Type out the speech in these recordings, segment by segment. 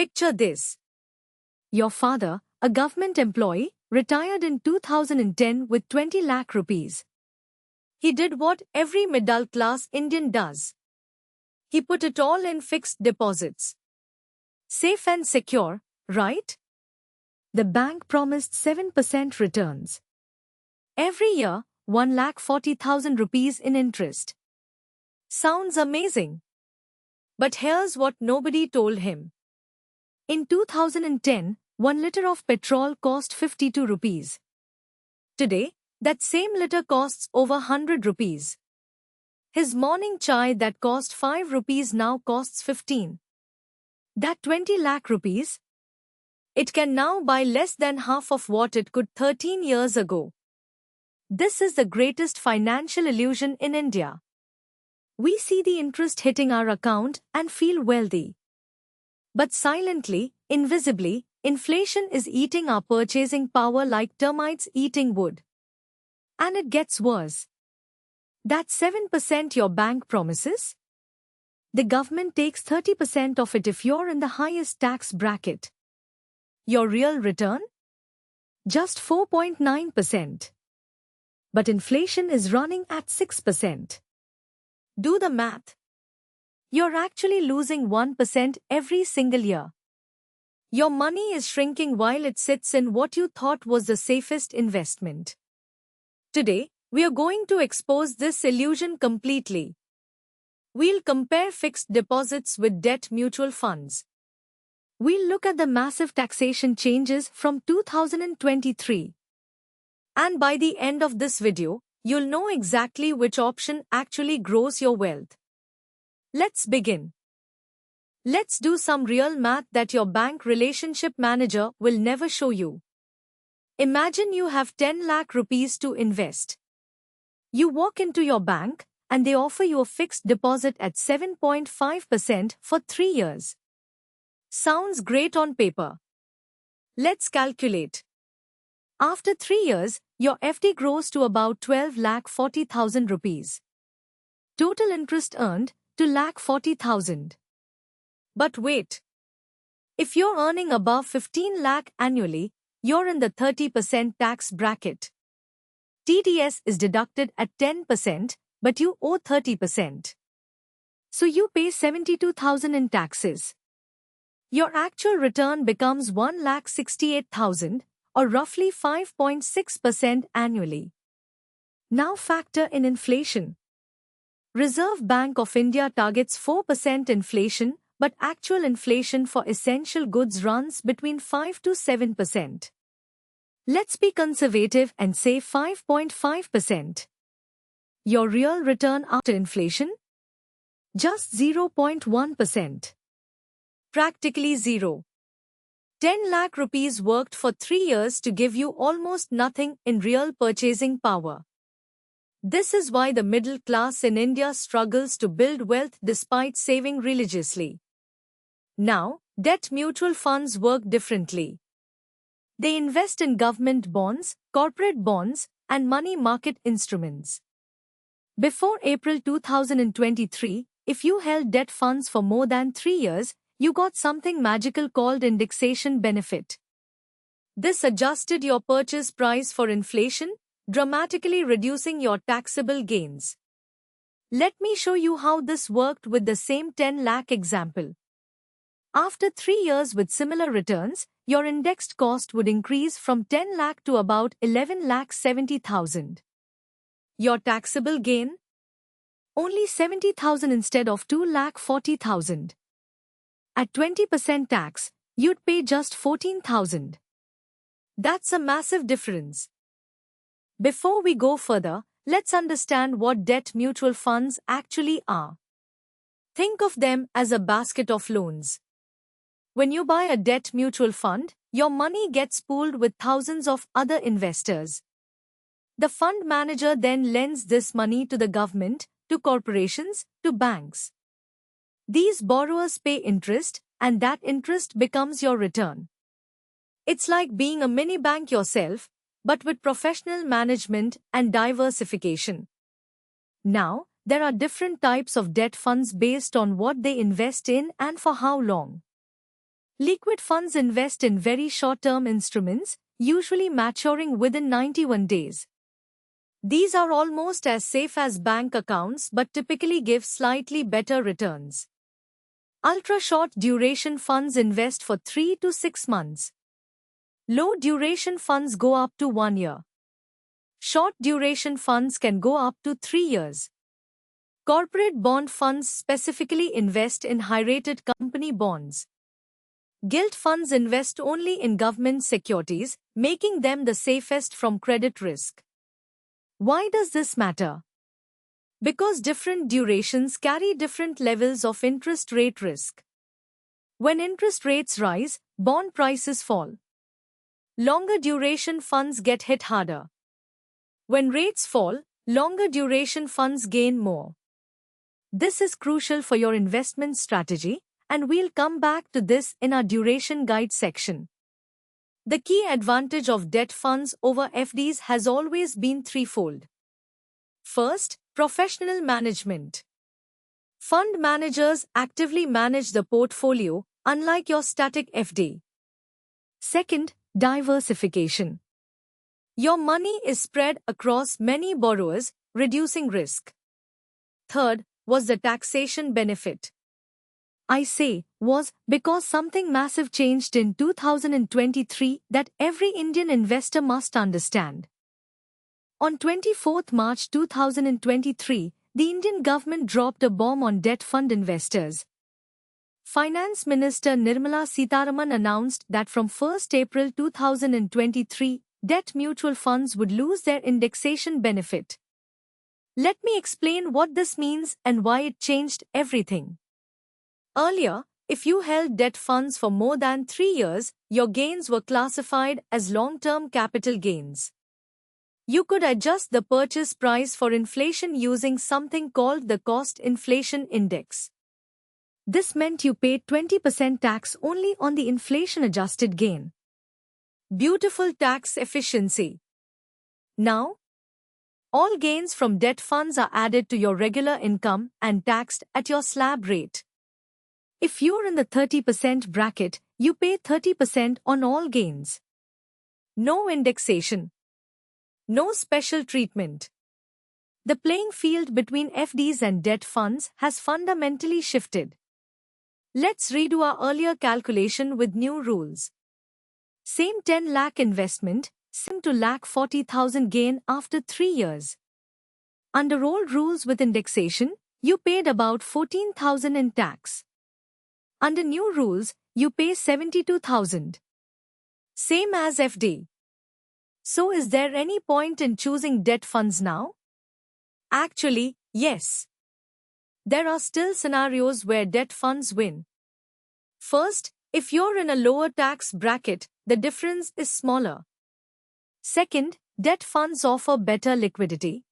Picture this. Your father, a government employee, retired in 2010 with 20 lakh rupees. He did what every middle-class Indian does. He put it all in fixed deposits. Safe and secure, right? The bank promised 7% returns. Every year, 1,40,000 rupees in interest. Sounds amazing. But here's what nobody told him. In 2010, 1 liter of petrol cost 52 rupees. Today, that same liter costs over 100 rupees. His morning chai that cost 5 rupees now costs 15. That 20 lakh rupees? It can now buy less than half of what it could 13 years ago. This is the greatest financial illusion in India. We see the interest hitting our account and feel wealthy. But silently, invisibly, inflation is eating our purchasing power like termites eating wood. And it gets worse. That 7% your bank promises? The government takes 30% of it if you're in the highest tax bracket. Your real return? Just 4.9%. But inflation is running at 6%. Do the math. You're actually losing 1% every single year. Your money is shrinking while it sits in what you thought was the safest investment. Today, we are going to expose this illusion completely. We'll compare fixed deposits with debt mutual funds. We'll look at the massive taxation changes from 2023. And by the end of this video, you'll know exactly which option actually grows your wealth. Let's begin. Let's do some real math that your bank relationship manager will never show you. Imagine you have 10 lakh rupees to invest. You walk into your bank and they offer you a fixed deposit at 7.5% for 3 years. Sounds great on paper. Let's calculate. After 3 years, your FD grows to about 12,40,000 rupees. Total interest earned, 2,40,000. But wait. If you're earning above 15 lakh annually, you're in the 30% tax bracket. TDS is deducted at 10%, but you owe 30%. So you pay 72,000 in taxes. Your actual return becomes 1,68,000, or roughly 5.6% annually. Now factor in inflation. Reserve Bank of India targets 4% inflation, but actual inflation for essential goods runs between 5 to 7%. Let's be conservative and say 5.5%. Your real return after inflation? Just 0.1%. Practically zero. 10 lakh rupees worked for 3 years to give you almost nothing in real purchasing power. This is why the middle class in India struggles to build wealth despite saving religiously. Now, debt mutual funds work differently. They invest in government bonds, corporate bonds, and money market instruments. Before April 2023, if you held debt funds for more than 3 years, you got something magical called indexation benefit. This adjusted your purchase price for inflation, dramatically reducing your taxable gains. Let me show you how this worked with the same 10 lakh example. After 3 years with similar returns, your indexed cost would increase from 10 lakh to about 11,70,000. Your taxable gain? Only 70,000 instead of 2,40,000. At 20% tax, you'd pay just 14,000. That's a massive difference. Before we go further, let's understand what debt mutual funds actually are. Think of them as a basket of loans. When you buy a debt mutual fund, your money gets pooled with thousands of other investors. The fund manager then lends this money to the government, to corporations, to banks. These borrowers pay interest, and that interest becomes your return. It's like being a mini bank yourself, but with professional management and diversification. Now, there are different types of debt funds based on what they invest in and for how long. Liquid funds invest in very short-term instruments, usually maturing within 91 days. These are almost as safe as bank accounts but typically give slightly better returns. Ultra-short duration funds invest for 3 to 6 months. Low duration funds go up to 1 year. Short duration funds can go up to 3 years. Corporate bond funds specifically invest in high-rated company bonds. Gilt funds invest only in government securities, making them the safest from credit risk. Why does this matter? Because different durations carry different levels of interest rate risk. When interest rates rise, bond prices fall. Longer duration funds get hit harder. When rates fall, longer duration funds gain more. This is crucial for your investment strategy, and we'll come back to this in our duration guide section. The key advantage of debt funds over FDs has always been threefold. First, professional management. Fund managers actively manage the portfolio, unlike your static FD. Second, diversification. Your money is spread across many borrowers, reducing risk. Third, was the taxation benefit. I say was because something massive changed in 2023 that every Indian investor must understand. On 24th March 2023, the Indian government dropped a bomb on debt fund investors. Finance Minister Nirmala Sitharaman announced that from 1st April 2023, debt mutual funds would lose their indexation benefit. Let me explain what this means and why it changed everything. Earlier, if you held debt funds for more than 3 years, your gains were classified as long-term capital gains. You could adjust the purchase price for inflation using something called the Cost Inflation Index. This meant you paid 20% tax only on the inflation-adjusted gain. Beautiful tax efficiency. Now, all gains from debt funds are added to your regular income and taxed at your slab rate. If you're in the 30% bracket, you pay 30% on all gains. No indexation. No special treatment. The playing field between FDs and debt funds has fundamentally shifted. Let's redo our earlier calculation with new rules. Same 10 lakh investment, same to lakh 40,000 gain after 3 years. Under old rules with indexation, you paid about 14,000 in tax. Under new rules, you pay 72,000. Same as FD. So is there any point in choosing debt funds now? Actually, yes. There are still scenarios where debt funds win. First, if you're in a lower tax bracket, the difference is smaller. Second, debt funds offer better liquidity.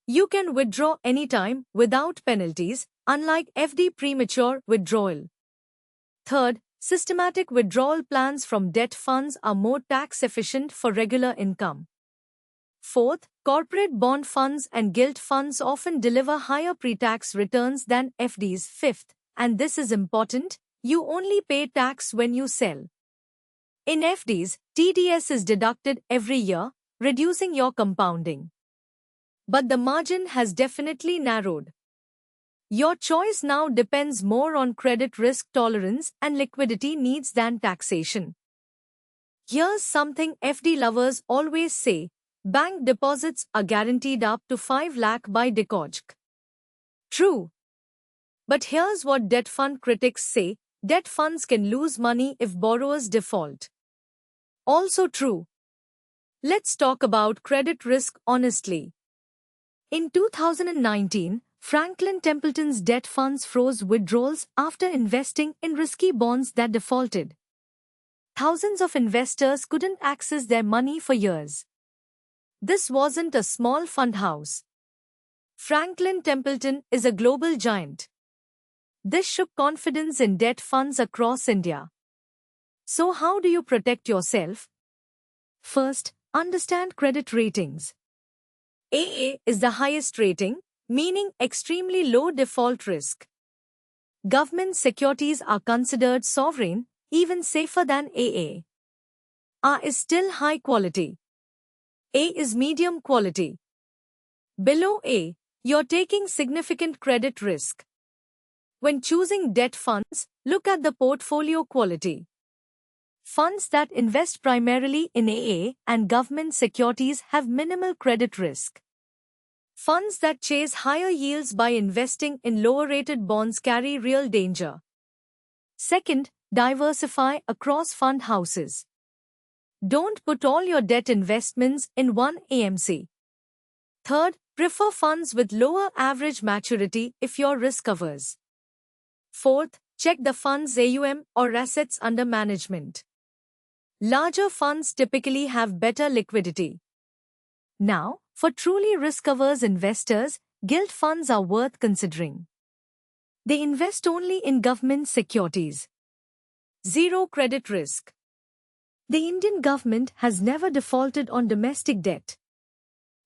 You can withdraw anytime without penalties, unlike FD premature withdrawal. Third, systematic withdrawal plans from debt funds are more tax efficient for regular income. Fourth, corporate bond funds and gilt funds often deliver higher pre-tax returns than FDs. Fifth, and this is important, you only pay tax when you sell. In FDs, TDS is deducted every year, reducing your compounding. But the margin has definitely narrowed. Your choice now depends more on credit risk tolerance and liquidity needs than taxation. Here's something FD lovers always say, bank deposits are guaranteed up to 5 lakh by DeCoG. True. But here's what debt fund critics say, debt funds can lose money if borrowers default. Also true. Let's talk about credit risk honestly. In 2019, Franklin Templeton's debt funds froze withdrawals after investing in risky bonds that defaulted. Thousands of investors couldn't access their money for years. This wasn't a small fund house. Franklin Templeton is a global giant. This shook confidence in debt funds across India. So how do you protect yourself? First, understand credit ratings. AA is the highest rating, meaning extremely low default risk. Government securities are considered sovereign, even safer than AA. A is still high quality. A is medium quality. Below A, you're taking significant credit risk. When choosing debt funds, look at the portfolio quality. Funds that invest primarily in AA and government securities have minimal credit risk. Funds that chase higher yields by investing in lower-rated bonds carry real danger. Second, diversify across fund houses. Don't put all your debt investments in one AMC. Third, prefer funds with lower average maturity if you're risk-averse. Fourth, check the fund's AUM or assets under management. Larger funds typically have better liquidity. Now, for truly risk-averse investors, gilt funds are worth considering. They invest only in government securities. Zero credit risk. The Indian government has never defaulted on domestic debt.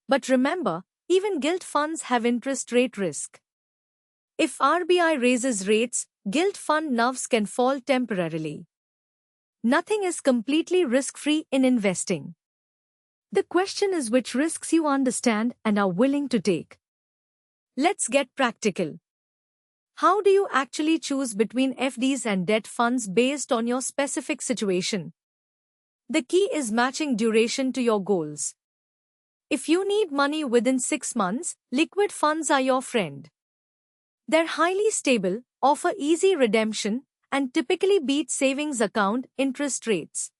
But remember, even gilt funds have interest rate risk. If RBI raises rates, gilt fund NAVs can fall temporarily. Nothing is completely risk-free in investing. The question is which risks you understand and are willing to take. Let's get practical. How do you actually choose between FDs and debt funds based on your specific situation? The key is matching duration to your goals. If you need money within 6 months, liquid funds are your friend. They're highly stable, offer easy redemption, and typically beat savings account interest rates.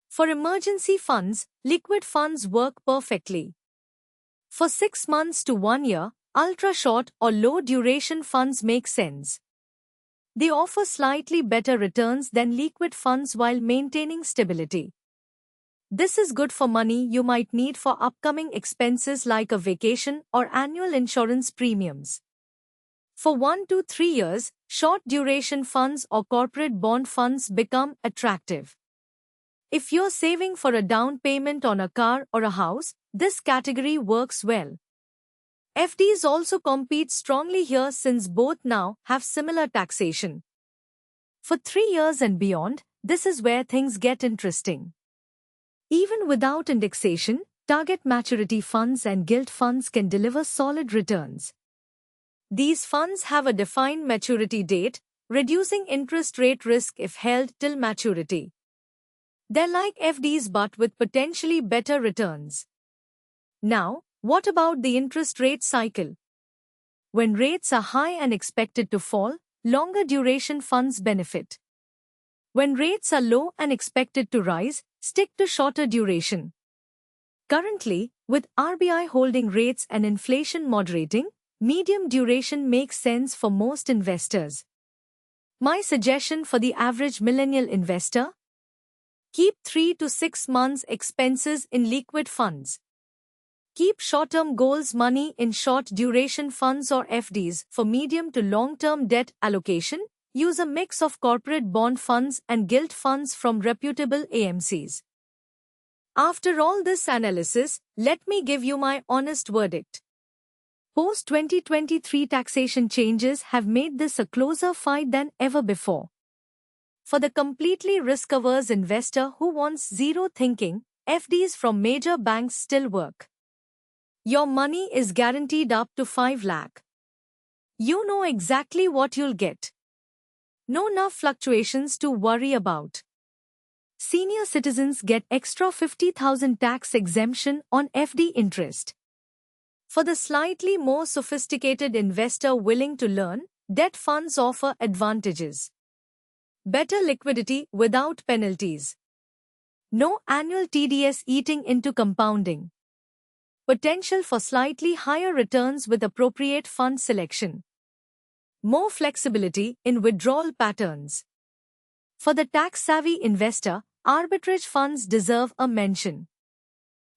For emergency funds, liquid funds work perfectly. For 6 months to 1 year, ultra-short or low-duration funds make sense. They offer slightly better returns than liquid funds while maintaining stability. This is good for money you might need for upcoming expenses like a vacation or annual insurance premiums. For 1 to 3 years, short-duration funds or corporate bond funds become attractive. If you're saving for a down payment on a car or a house, this category works well. FDs also compete strongly here since both now have similar taxation. For 3 years and beyond, this is where things get interesting. Even without indexation, target maturity funds and gilt funds can deliver solid returns. These funds have a defined maturity date, reducing interest rate risk if held till maturity. They're like FDs but with potentially better returns. Now, what about the interest rate cycle? When rates are high and expected to fall, longer duration funds benefit. When rates are low and expected to rise, stick to shorter duration. Currently, with RBI holding rates and inflation moderating, medium duration makes sense for most investors. My suggestion for the average millennial investor? Keep 3 to 6 months expenses in liquid funds. Keep short-term goals money in short-duration funds or FDs. For medium to long-term debt allocation, use a mix of corporate bond funds and gilt funds from reputable AMCs. After all this analysis, let me give you my honest verdict. Post-2023 taxation changes have made this a closer fight than ever before. For the completely risk-averse investor who wants zero thinking, FDs from major banks still work. Your money is guaranteed up to 5 lakh. You know exactly what you'll get. No enough fluctuations to worry about. Senior citizens get extra 50,000 tax exemption on FD interest. For the slightly more sophisticated investor willing to learn, debt funds offer advantages. Better liquidity without penalties. No annual TDS eating into compounding. Potential for slightly higher returns with appropriate fund selection. More flexibility in withdrawal patterns. For the tax-savvy investor, arbitrage funds deserve a mention.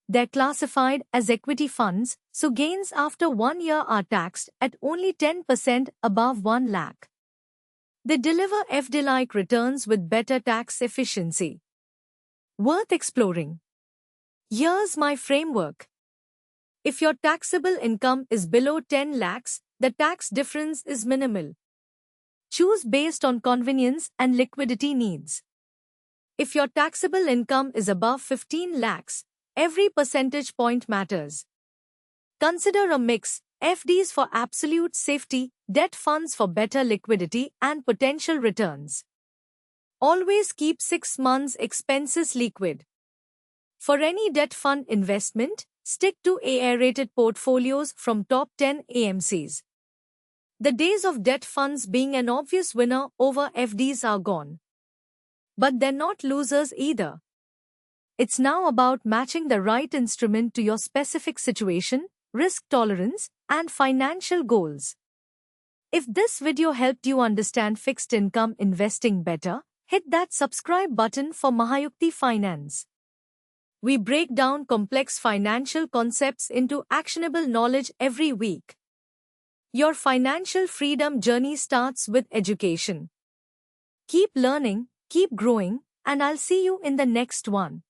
They're classified as equity funds, so gains after 1 year are taxed at only 10% above 1 lakh. They deliver FD-like returns with better tax efficiency. Worth exploring. Here's my framework. If your taxable income is below 10 lakhs, the tax difference is minimal. Choose based on convenience and liquidity needs. If your taxable income is above 15 lakhs, every percentage point matters. Consider a mix: FDs for absolute safety, debt funds for better liquidity and potential returns. Always keep 6 months' expenses liquid. For any debt fund investment, stick to AA-rated portfolios from top 10 AMCs. The days of debt funds being an obvious winner over FDs are gone. But they're not losers either. It's now about matching the right instrument to your specific situation, risk tolerance, and financial goals. If this video helped you understand fixed income investing better, hit that subscribe button for Mahayukti Finance. We break down complex financial concepts into actionable knowledge every week. Your financial freedom journey starts with education. Keep learning, keep growing, and I'll see you in the next one.